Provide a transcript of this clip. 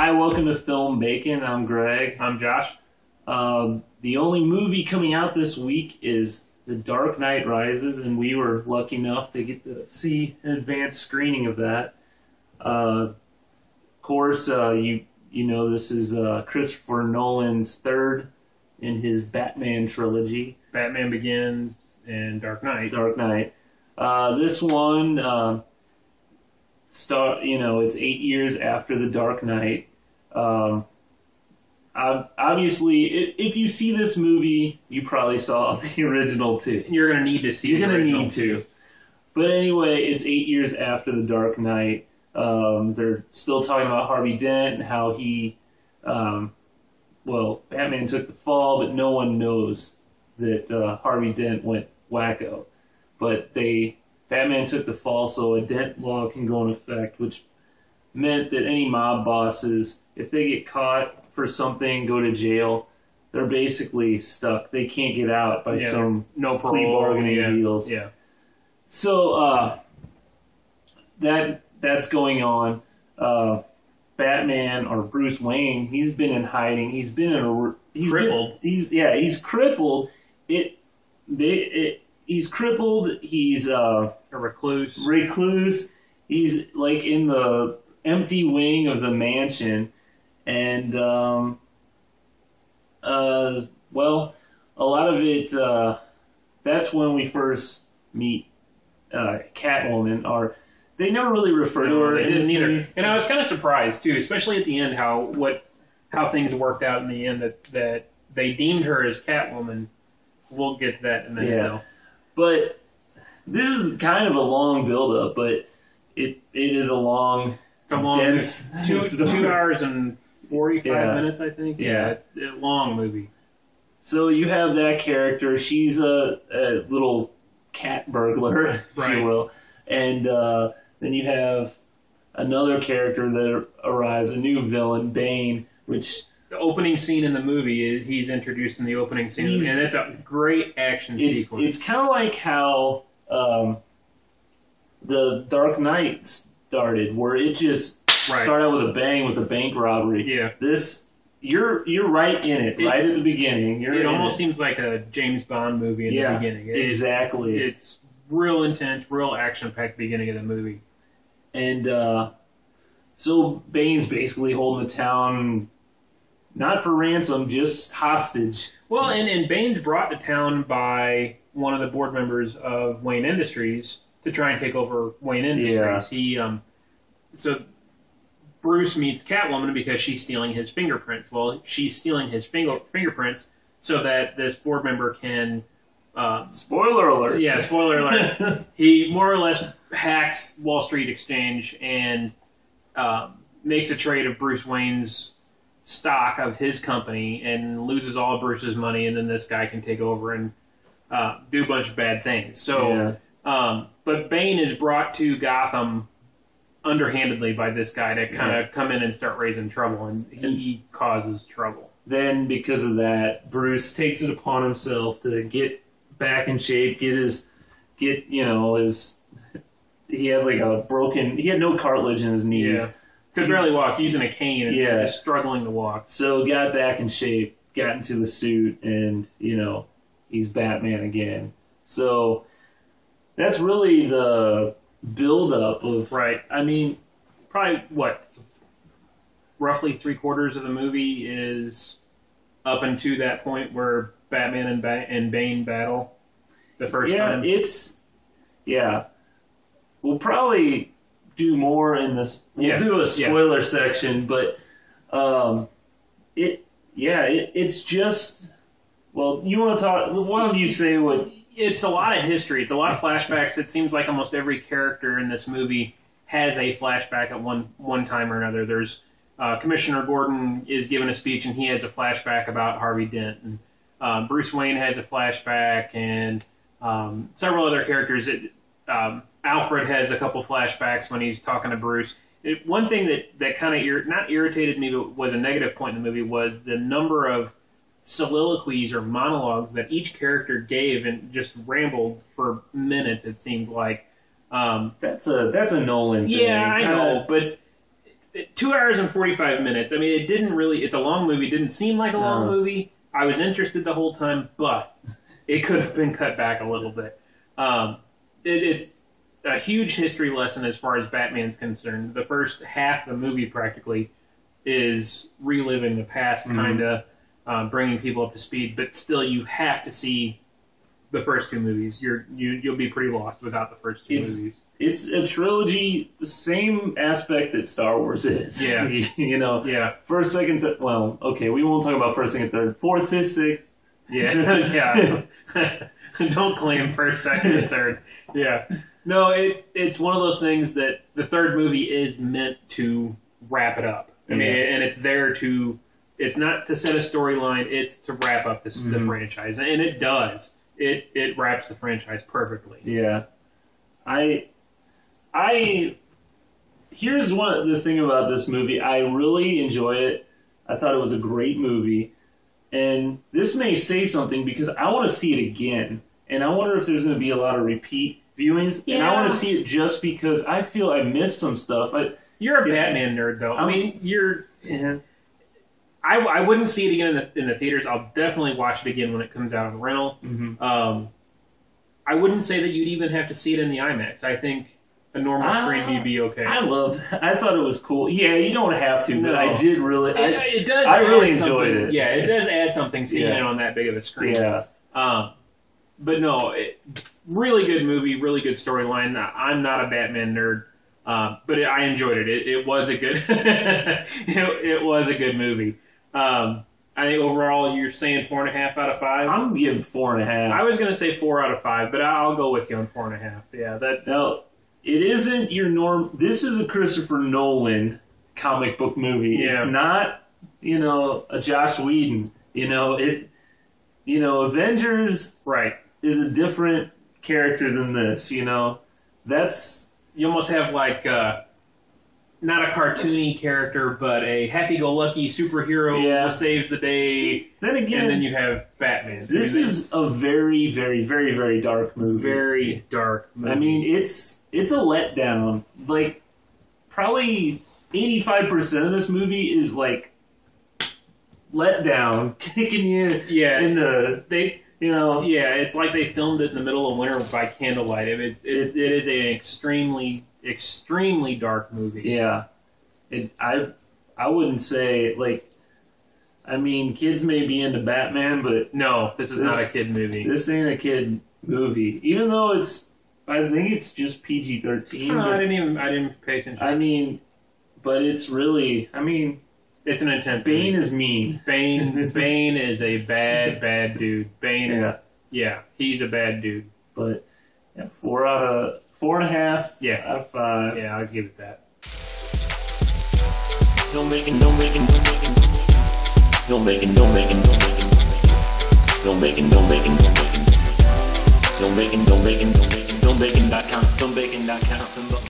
Hi, welcome to Film Bacon. I'm Greg. I'm Josh. The only movie coming out this week is The Dark Knight Rises, and we were lucky enough to get to see an advanced screening of that. Of course, you know this is Christopher Nolan's third in his Batman trilogy. Batman Begins and Dark Knight. Dark Knight. This one, it's 8 years after The Dark Knight. Obviously, if you see this movie, you probably saw the original too. You're going to need to see You're the going to original. need to. But anyway, it's 8 years after The Dark Knight. They're still talking about Harvey Dent and how he, Batman took the fall, but no one knows that Harvey Dent went wacko. But Batman took the fall, so a Dent law can go in effect, which meant that any mob bosses, if they get caught for something, go to jail, they're basically stuck. They can't get out by some no parole, plea bargaining deals. Yeah. So that's going on. Batman, or Bruce Wayne, he's been in hiding. He's Crippled. He's crippled. He's crippled. He's A recluse. He's like in the empty wing of the mansion, and a lot of it. That's when we first meet Catwoman. Or they never really refer to her. They in this didn't either. movie. And I was kind of surprised too, especially at the end, how things worked out in the end. That they deemed her as Catwoman. We'll get to that in a minute. Yeah. Though. But this is kind of a long build-up, but it is a long, It's a long, dense 2 hours and 45 minutes, I think. Yeah. It's a long movie. So you have that character. She's a little cat burglar, if Right. you will. And then you have another character that arrives, a new villain, Bane, which... The opening scene in the movie, he's introduced in the opening scene, and it's a great action sequence. It's kind of like how the Dark Knight started, where it just started out with a bang with a bank robbery. Yeah. You're right in it, right at the beginning. It almost seems like a James Bond movie in the beginning. Exactly. It's real intense, real action-packed beginning of the movie. And so Bane's basically holding the town, not for ransom, just hostage. Well, and Bane's brought to town by one of the board members of Wayne Industries to try and take over Wayne Industries. Yeah. So Bruce meets Catwoman because she's stealing his fingerprints. Well, she's stealing his fingerprints so that this board member can... Spoiler alert. Yeah, spoiler alert. He more or less hacks Wall Street Exchange and makes a trade of Bruce Wayne's stock of his company and loses all of Bruce's money, and then this guy can take over and do a bunch of bad things. So, but Bane is brought to Gotham underhandedly by this guy to kind of come in and start raising trouble, and he causes trouble. Then, because of that, Bruce takes it upon himself to get back in shape, he had he had no cartilage in his knees. Yeah. Could barely walk, using a cane and just struggling to walk. So got back in shape, got into the suit, and, he's Batman again. So that's really the build-up of... Right. I mean... Probably, roughly 3/4 of the movie is up into that point where Batman and Bane battle the first time. We'll probably do more in this. We'll do a spoiler section, but it's just... Well, you want to talk... Why don't you say what... It's a lot of history. It's a lot of flashbacks. It seems like almost every character in this movie has a flashback at one time or another. There's Commissioner Gordon is given a speech, and he has a flashback about Harvey Dent. And Bruce Wayne has a flashback, and several other characters. Alfred has a couple flashbacks when he's talking to Bruce. One thing that kind of not irritated me, but was a negative point in the movie, was the number of soliloquies or monologues that each character gave and just rambled for minutes. It seemed like that's a Nolan thing. Yeah, I know, but 2 hours and 45 minutes. I mean, it didn't really. It's a long movie. It didn't seem like a long movie. I was interested the whole time, but it could have been cut back a little bit. It's a huge history lesson as far as Batman's concerned. The first half of the movie practically is reliving the past, kind of bringing people up to speed. But still, you have to see the first two movies. You'll be pretty lost without the first two movies. It's a trilogy, the same aspect that Star Wars is. Yeah. You know? Yeah. First, second, third. Well, okay, we won't talk about first, second, third. Fourth, fifth, sixth. Yeah. Yeah. Don't claim first, second, and third. Yeah. No, it's one of those things that the third movie is meant to wrap it up. I mean, and it's there to. It's not to set a storyline. It's to wrap up the franchise, and it does. It wraps the franchise perfectly. Yeah. Here's the thing about this movie. I really enjoy it. I thought it was a great movie. And this may say something because I want to see it again. And I wonder if there's going to be a lot of repeat viewings. Yeah. And I want to see it just because I feel I missed some stuff. You're a Batman nerd, though. I mean, you're... I wouldn't see it again in the theaters. I'll definitely watch it again when it comes out on rental. I wouldn't say that you'd even have to see it in the IMAX. I think a normal screen you'd be okay. I thought it was cool. Yeah, you don't have to, but I did really. It does. I really enjoyed it. Yeah, it does add something seeing it on that big of a screen. Yeah. But no, really good movie, really good storyline. I'm not a Batman nerd, but I enjoyed it. It was a good. it was a good movie. I think overall you're saying 4.5 out of 5. I'm giving 4.5. I was going to say 4 out of 5, but I'll go with you on 4.5. Yeah, that's. Now, it isn't your norm. This is a Christopher Nolan comic book movie. Yeah. It's not, a Joss Whedon. Avengers is a different character than this. That's you almost have like. Not a cartoony character, but a happy-go-lucky superhero who saves the day. Then again, and then you have Batman. This is a very, very, very, very dark movie. Very dark movie. I mean, it's a letdown. Like, probably 85% of this movie is like letdown, kicking you in the Yeah, it's like they filmed it in the middle of winter by candlelight. It is an extremely dark movie. Yeah. I wouldn't say, kids may be into Batman, but... No, this is not a kid movie. This ain't a kid movie. Even though I think it's just PG-13. I didn't pay attention. But it's really, it's an intense Bane movie. Is mean. Bane is a bad dude. Bane, he's a bad dude. But, 4.5 out of 5. Yeah, I'll give it that. Filmmaking. Filmmaking.com.